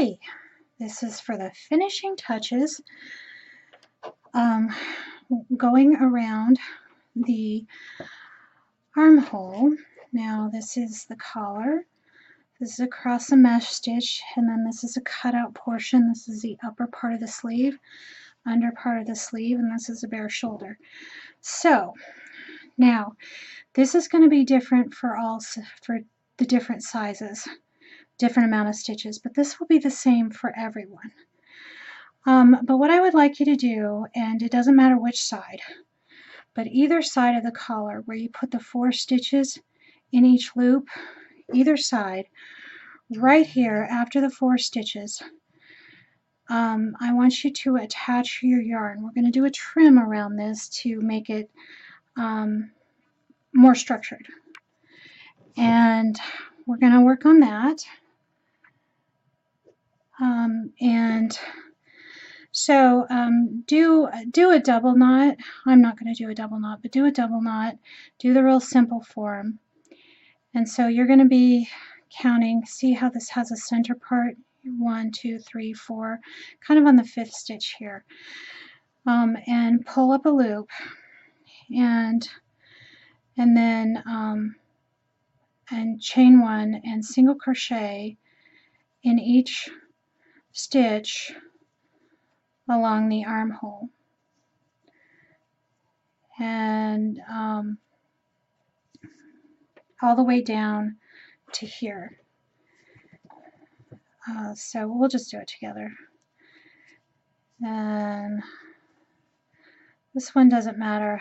Okay, this is for the finishing touches, going around the armhole. Now this is the collar. This is across a mesh stitch, and then this is a cutout portion. This is the upper part of the sleeve, under part of the sleeve, and this is a bare shoulder. So now this is going to be different for the different sizes, different amount of stitches, but this will be the same for everyone. But what I would like you to do, and it doesn't matter which side, but either side of the collar where you put the 4 stitches in each loop, either side, right here after the 4 stitches, I want you to attach your yarn. We're going to do a trim around this to make it more structured. And we're going to work on that. So do a double knot. I'm not going to do a double knot, but do a double knot. Do the real simple form. And so you're going to be counting. See how this has a center part? 1, 2, 3, 4, kind of on the 5th stitch here. And pull up a loop, and then and chain 1 and single crochet in each stitch along the armhole. And all the way down to here. So we'll just do it together. And this one doesn't matter.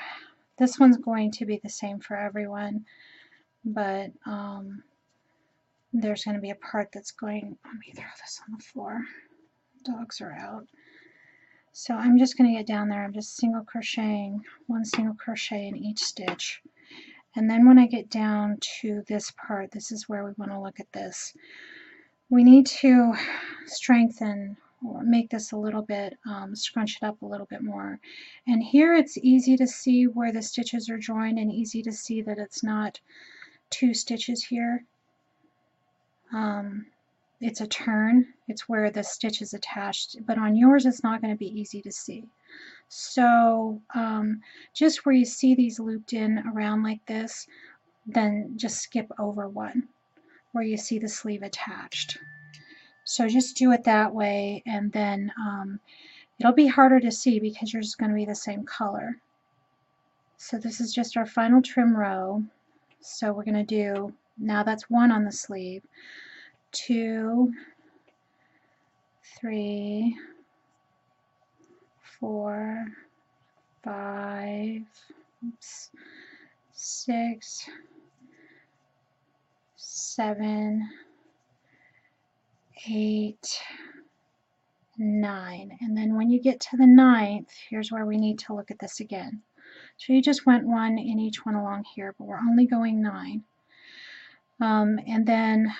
This one's going to be the same for everyone, but there's going to be a part that's going, let me throw this on the floor. Dogs are out. So I'm just going to get down there. I'm just single crocheting, 1 single crochet in each stitch. And then when I get down to this part, this is where we want to look at this. We need to strengthen or make this a little bit, scrunch it up a little bit more. And here it's easy to see where the stitches are joined and easy to see that it's not 2 stitches here. It's a turn. It's where the stitch is attached, but on yours it's not going to be easy to see. So just where you see these looped in around like this, then just skip over one where you see the sleeve attached. So just do it that way, and then it'll be harder to see because yours is going to be the same color. So this is just our final trim row. So we're going to do, now that's 1 on the sleeve, 2, 3, 4, 5, 6, 7, 8, 9. And then when you get to the 9th, here's where we need to look at this again. So you just went 1 in each one along here, but we're only going 9. And then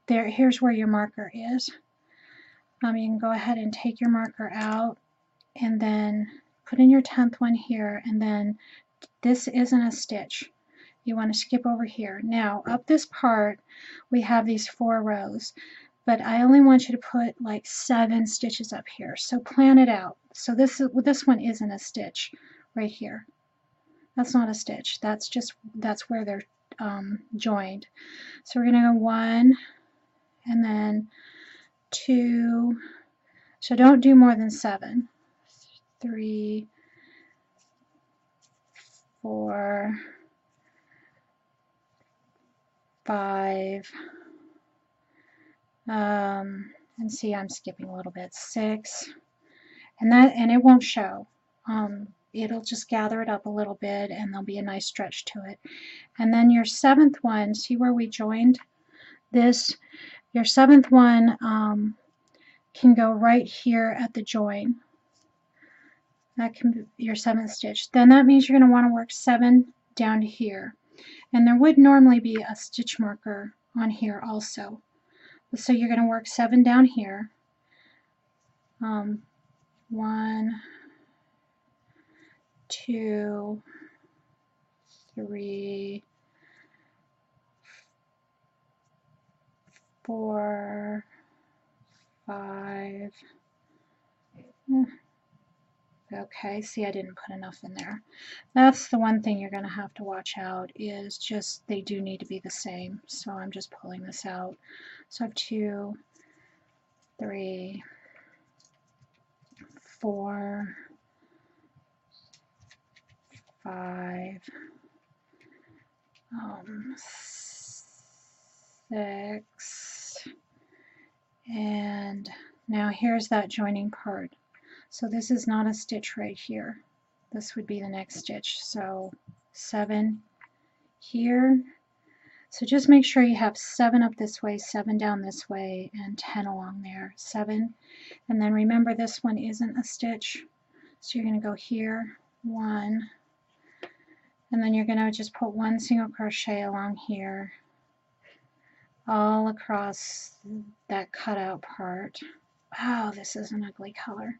here's where your marker is. You can go ahead and take your marker out and then put in your 10th one here, and then this isn't a stitch. You want to skip over here. Now up this part we have these 4 rows, but I only want you to put like 7 stitches up here. So plan it out. So this one isn't a stitch right here. That's not a stitch. That's where they're joined. So we're going to go 1 and then 2. So don't do more than 7. 3, 4, 5, and see, I'm skipping a little bit, 6, and it won't show. It'll just gather it up a little bit, and there'll be a nice stretch to it. And then your 7th one, see where we joined this? Your 7th one can go right here at the join. That can be your 7th stitch. Then that means you're going to want to work 7 down to here. And there would normally be a stitch marker on here also. So you're going to work 7 down here. 1, 2, 3, 4, 5. Okay, see, I didn't put enough in there. That's the one thing you're going to have to watch out, is just they do need to be the same. So I'm just pulling this out. So I have 2, 3, 4, 5, 6, and now here's that joining part. So this is not a stitch right here. This would be the next stitch. So 7 here. So just make sure you have 7 up this way, 7 down this way, and 10 along there. 7. And then remember, this one isn't a stitch. So you're going to go here, 1, and then you're going to just put 1 single crochet along here, all across that cutout part. Wow, this is an ugly color.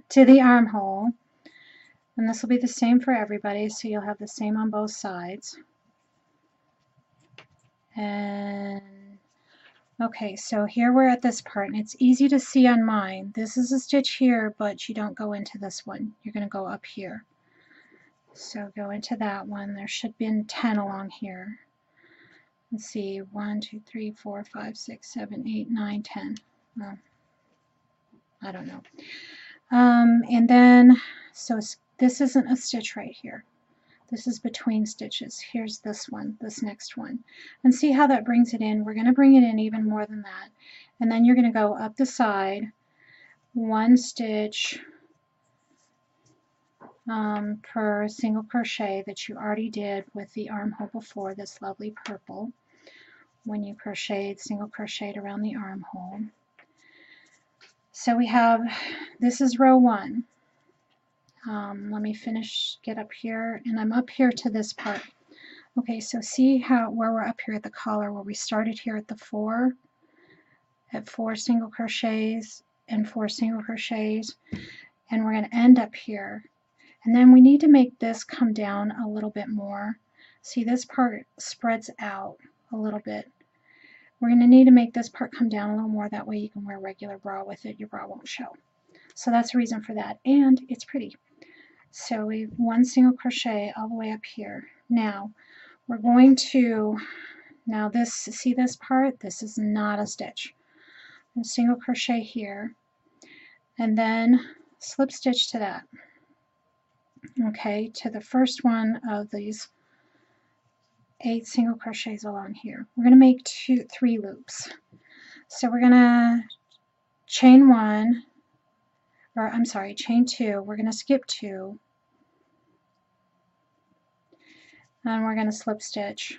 To the armhole. And this will be the same for everybody, so you'll have the same on both sides. And okay, so here we're at this part, and it's easy to see on mine. This is a stitch here, but you don't go into this one. You're going to go up here. So go into that one. There should be 10 along here. Let's see, 1, 2, 3, 4, 5, 6, 7, 8, 9, 10. Well, I don't know. And then, so this isn't a stitch right here. This is between stitches. Here's this one, this next one. And see how that brings it in? We're going to bring it in even more than that. And then you're going to go up the side, 1 stitch per single crochet that you already did with the armhole before, this lovely purple, when you crocheted, single crocheted around the armhole. So we have, this is row 1. Let me finish, get up here, and I'm up here to this part. Okay, so see how where we're up here at the collar, where we started here at the 4, at 4 single crochets and 4 single crochets, and we're going to end up here. And then we need to make this come down a little bit more. See, this part spreads out a little bit. We're going to need to make this part come down a little more, that way you can wear a regular bra with it, your bra won't show. So that's the reason for that, and it's pretty. So we've 1 single crochet all the way up here. Now we're going to, now this, see this part? This is not a stitch. A single crochet here, and then slip stitch to that. Okay, to the first one of these 8 single crochets along here. We're going to make 3 loops. So we're going to chain 1, or I'm sorry, chain 2. We're going to skip 2, and we're going to slip stitch.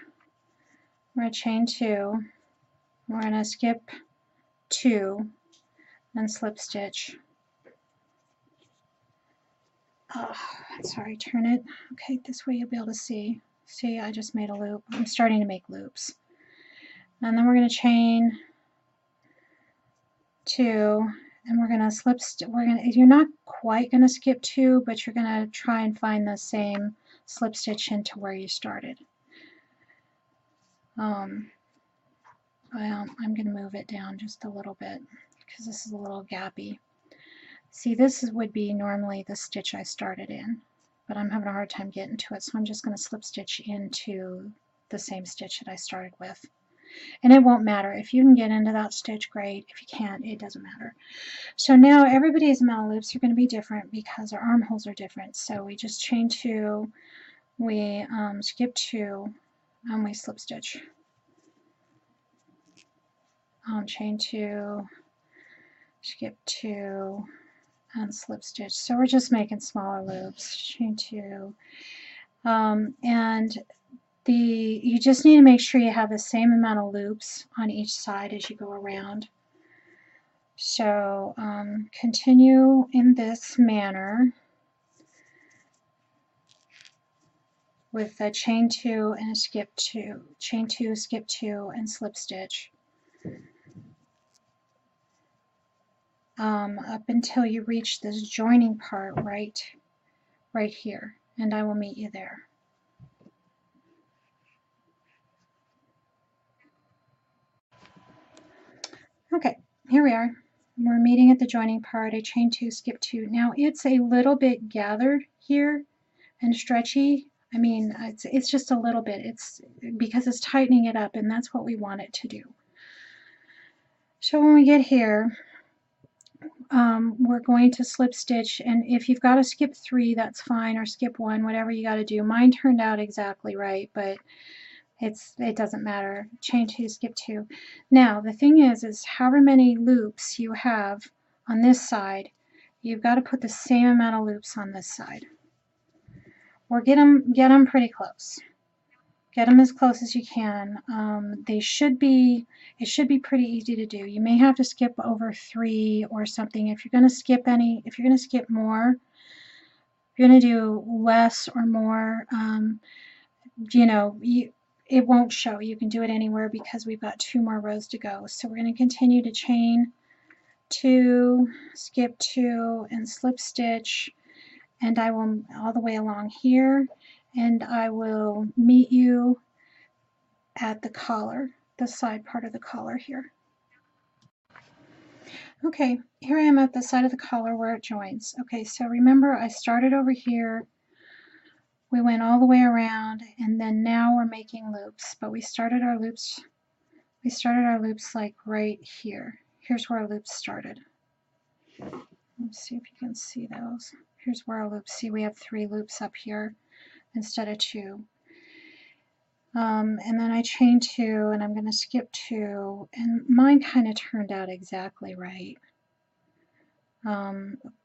We're going to chain 2. We're going to skip 2 and slip stitch. Oh, sorry, turn it. Okay, this way you'll be able to see. See, I just made a loop. I'm starting to make loops. And then we're going to chain 2, and we're going to slip. You're not quite going to skip 2, but you're going to try and find the same slip stitch into where you started. Well, I'm going to move it down just a little bit because this is a little gappy. See, this would be normally the stitch I started in, but I'm having a hard time getting to it, so I'm just going to slip stitch into the same stitch that I started with. And it won't matter. If you can get into that stitch, great. If you can't, it doesn't matter. So now everybody's amount of loops are going to be different because our armholes are different. So we just chain 2, we skip 2, and we slip stitch. Chain 2, skip 2, and slip stitch. So we're just making smaller loops. Chain 2, and you just need to make sure you have the same amount of loops on each side as you go around. So continue in this manner with a chain 2 and a skip 2, chain 2, skip 2, and slip stitch. Up until you reach this joining part right here, and I will meet you there. here we are. We're meeting at the joining part. I chain 2, skip 2. Now it's a little bit gathered here and stretchy. I mean, it's just a little bit. It's because it's tightening it up, and that's what we want it to do. So when we get here, we're going to slip stitch, and if you've got to skip 3, that's fine, or skip 1, whatever you got to do. Mine turned out exactly right, but it doesn't matter. Chain 2, skip 2. Now the thing is however many loops you have on this side, you've got to put the same amount of loops on this side, or get them pretty close. Get them as close as you can. It should be pretty easy to do. You may have to skip over 3 or something. If you're going to skip more, if you're going to do less or more, you know, it won't show. You can do it anywhere because we've got 2 more rows to go. So we're going to continue to chain 2, skip 2, and slip stitch, and I will all the way along here, and I will meet you at the collar, the side part of the collar here. Okay, here I am at the side of the collar where it joins. Okay, so remember I started over here, we went all the way around, and then now we're making loops, but we started our loops like right here. Here's where our loops started. Let's see if you can see those. Here's where our loops, see we have 3 loops up here instead of 2. And then I chain 2, and I'm going to skip 2, and mine kind of turned out exactly right.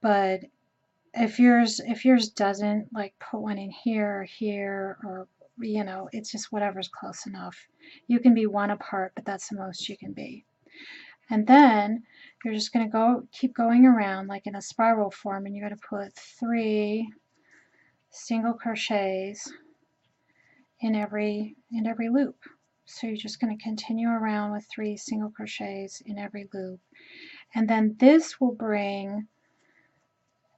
But if yours doesn't, like put one in here or here, or you know, it's just whatever's close enough. You can be 1 apart, but that's the most you can be. And then you're just going to keep going around like in a spiral form, and you're going to put 3 single crochets in every loop. So you're just going to continue around with 3 single crochets in every loop, and then this will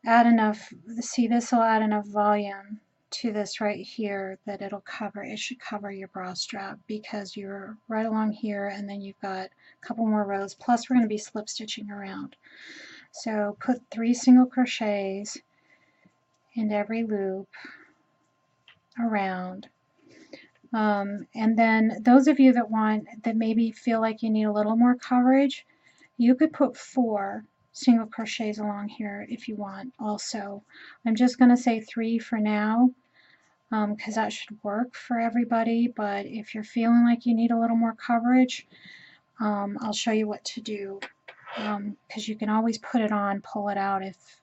add enough, see, this will add enough volume to this right here that it should cover your bra strap, because you're right along here, and then you've got a couple more rows, plus we're going to be slip stitching around. So put 3 single crochets in every loop around. And then those of you that maybe feel like you need a little more coverage, you could put 4 single crochets along here if you want also. I'm just going to say 3 for now, because that should work for everybody, but if you're feeling like you need a little more coverage, I'll show you what to do, because you can always put it on, pull it out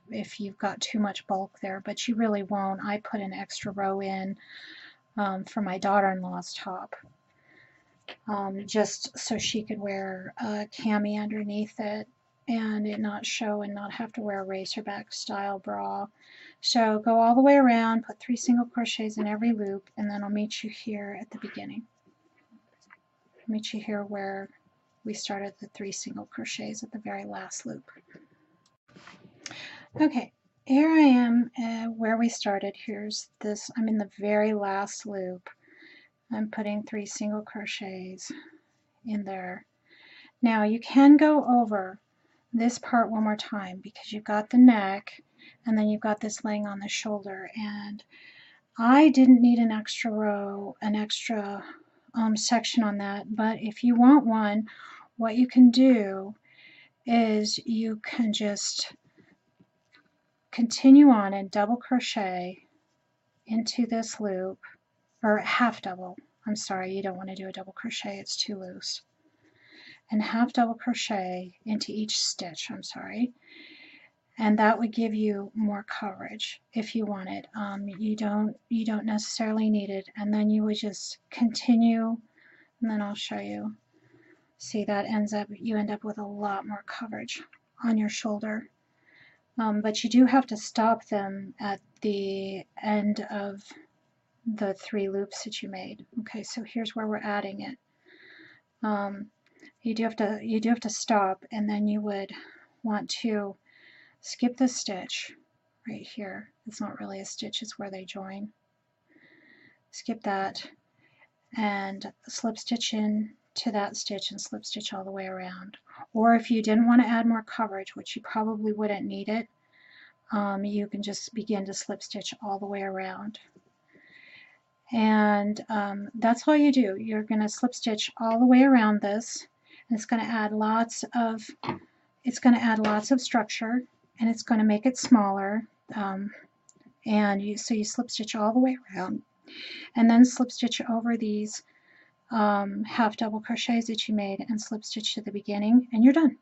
if you've got too much bulk there, but you really won't. I put an extra row in for my daughter-in-law's top, just so she could wear a cami underneath it and it not show and not have to wear a racerback style bra. So go all the way around, put 3 single crochets in every loop, and then I'll meet you here at the beginning. I'll meet you here where we started the 3 single crochets at the very last loop. Okay, here I am where we started. Here's this, I'm in the very last loop. I'm putting 3 single crochets in there. Now you can go over this part one more time, because you've got the neck and then you've got this laying on the shoulder, and I didn't need an extra row, an extra section on that, but if you want one, what you can do is you can just continue on and double crochet into this loop, or half double. I'm sorry, you don't want to do a double crochet, it's too loose. And half double crochet into each stitch, I'm sorry, and that would give you more coverage if you want it. You don't necessarily need it, and then you would just continue, and then I'll show you. See, that you end up with a lot more coverage on your shoulder. But you do have to stop them at the end of the 3 loops that you made. Okay, so here's where we're adding it. You do have to stop, and then you would want to skip the stitch right here. It's not really a stitch, it's where they join. Skip that and slip stitch in to that stitch and slip stitch all the way around. Or if you didn't want to add more coverage, which you probably wouldn't need it, you can just begin to slip stitch all the way around. And that's all you do. You're going to slip stitch all the way around this, and it's going to add lots of structure, and it's going to make it smaller. So you slip stitch all the way around, and then slip stitch over these half double crochets that you made, and slip stitch to the beginning, and you're done.